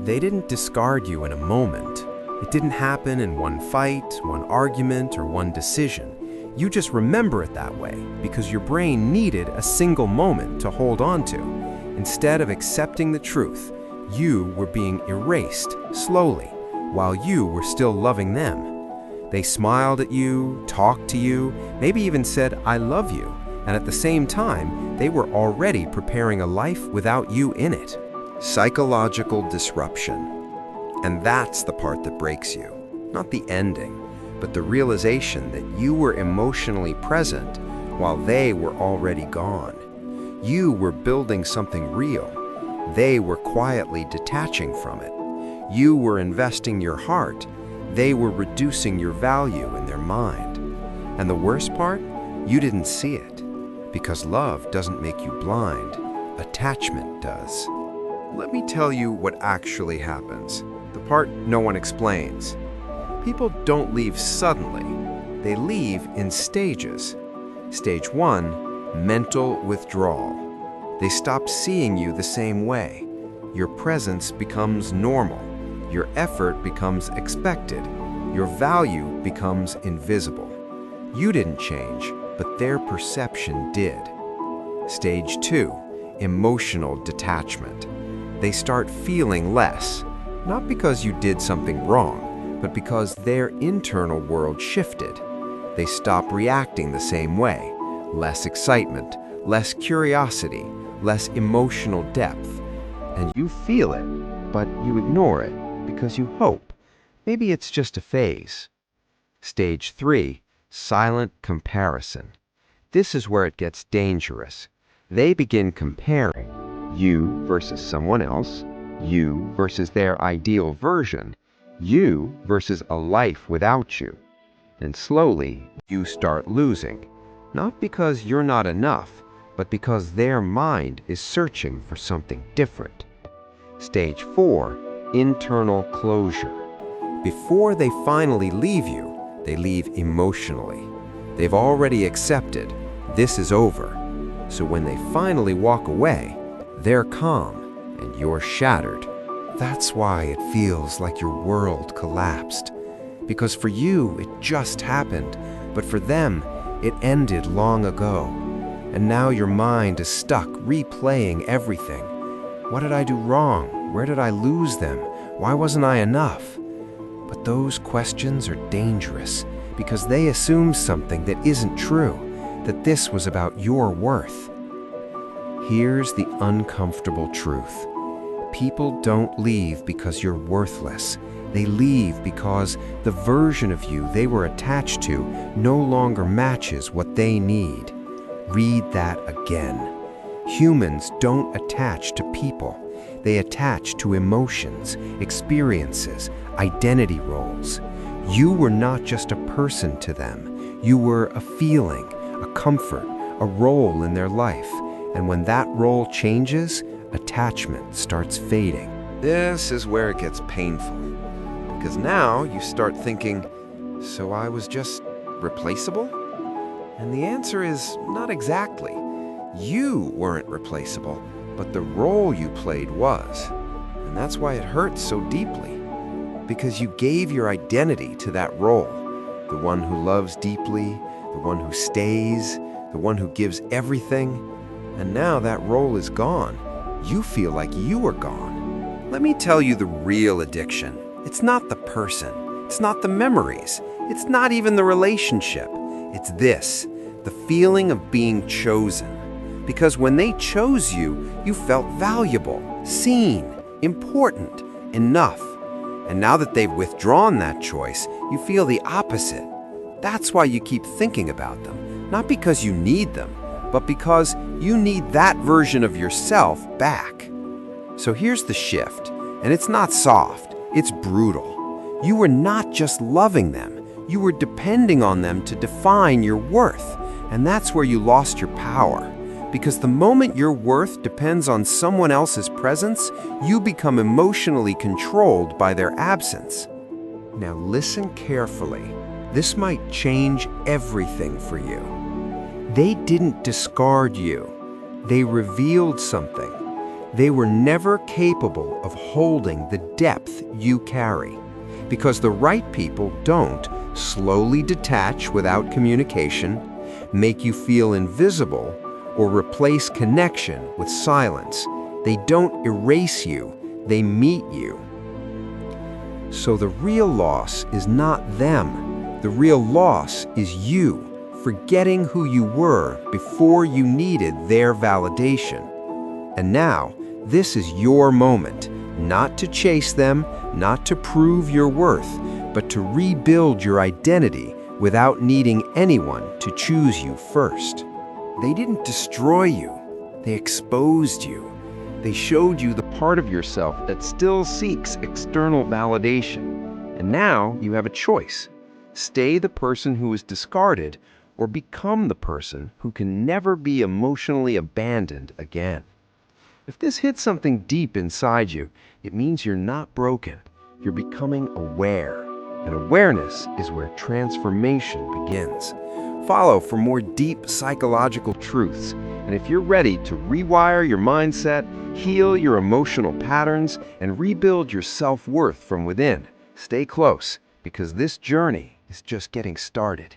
They didn't discard you in a moment. It didn't happen in one fight, one argument, or one decision. You just remember it that way because your brain needed a single moment to hold on to. Instead of accepting the truth, you were being erased slowly while you were still loving them. They smiled at you, talked to you, maybe even said, "I love you." And at the same time, they were already preparing a life without you in it. Psychological disruption. And that's the part that breaks you. Not the ending, but the realization that you were emotionally present while they were already gone. You were building something real. They were quietly detaching from it. You were investing your heart. They were reducing your value in their mind. And the worst part, you didn't see it. Because love doesn't make you blind. Attachment does. Let me tell you what actually happens. The part no one explains. People don't leave suddenly. They leave in stages. Stage 1, mental withdrawal. They stop seeing you the same way. Your presence becomes normal. Your effort becomes expected. Your value becomes invisible. You didn't change, but their perception did. Stage 2, emotional detachment. They start feeling less, not because you did something wrong, but because their internal world shifted. They stop reacting the same way. Less excitement, less curiosity, less emotional depth. And you feel it, but you ignore it because you hope maybe it's just a phase. Stage 3, silent comparison. This is where it gets dangerous. They begin comparing you versus someone else, you versus their ideal version, you versus a life without you. And slowly, you start losing. Not because you're not enough, but because their mind is searching for something different. Stage 4, internal closure. Before they finally leave you, they leave emotionally. They've already accepted this is over. So when they finally walk away, they're calm and you're shattered. That's why it feels like your world collapsed. Because for you, it just happened, but for them, it ended long ago. And now your mind is stuck replaying everything. What did I do wrong? Where did I lose them? Why wasn't I enough? But those questions are dangerous because they assume something that isn't true, that this was about your worth. Here's the uncomfortable truth. People don't leave because you're worthless. They leave because the version of you they were attached to no longer matches what they need. Read that again. Humans don't attach to people. They attach to emotions, experiences, identity roles. You were not just a person to them. You were a feeling, a comfort, a role in their life. And when that role changes, attachment starts fading. This is where it gets painful. Because now you start thinking, so I was just replaceable? And the answer is not exactly. You weren't replaceable, but the role you played was. And that's why it hurts so deeply. Because you gave your identity to that role. The one who loves deeply, the one who stays, the one who gives everything. And now that role is gone. You feel like you are gone. Let me tell you the real addiction. It's not the person. It's not the memories. It's not even the relationship. It's this, the feeling of being chosen. Because when they chose you, you felt valuable, seen, important, enough. And now that they've withdrawn that choice, you feel the opposite. That's why you keep thinking about them. Not because you need them, but because you need that version of yourself back. So here's the shift, and it's not soft, it's brutal. You were not just loving them, you were depending on them to define your worth, and that's where you lost your power. Because the moment your worth depends on someone else's presence, you become emotionally controlled by their absence. Now listen carefully. This might change everything for you. They didn't discard you. They revealed something. They were never capable of holding the depth you carry, because the right people don't slowly detach without communication, make you feel invisible, or replace connection with silence. They don't erase you, they meet you. So the real loss is not them. The real loss is you, forgetting who you were before you needed their validation. And now, this is your moment, not to chase them, not to prove your worth, but to rebuild your identity without needing anyone to choose you first. They didn't destroy you, they exposed you. They showed you the part of yourself that still seeks external validation. And now you have a choice. Stay the person who is discarded, or become the person who can never be emotionally abandoned again. If this hits something deep inside you, it means you're not broken. You're becoming aware. And awareness is where transformation begins. Follow for more deep psychological truths. And if you're ready to rewire your mindset, heal your emotional patterns, and rebuild your self-worth from within, stay close, because this journey is just getting started.